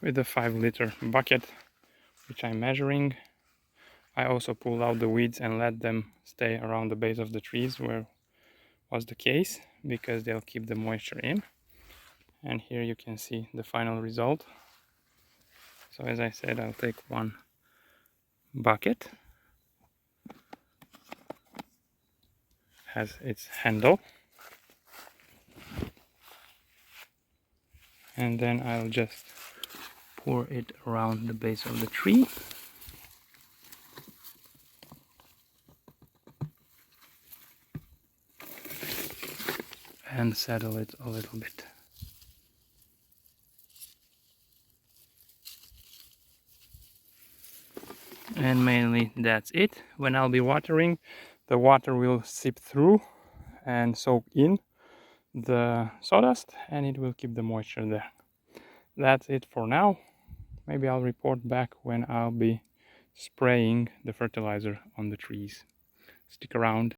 with the 5-liter bucket which I'm measuring. I also pulled out the weeds and let them stay around the base of the trees where was the case, because they'll keep the moisture in. And here you can see the final result. So as I said, I'll take one bucket, has its handle, and then I'll just pour it around the base of the tree. And settle it a little bit. And mainly that's it. When I'll be watering, the water will seep through and soak in the sawdust, and it will keep the moisture there. That's it for now. Maybe I'll report back when I'll be spraying the fertilizer on the trees. Stick around.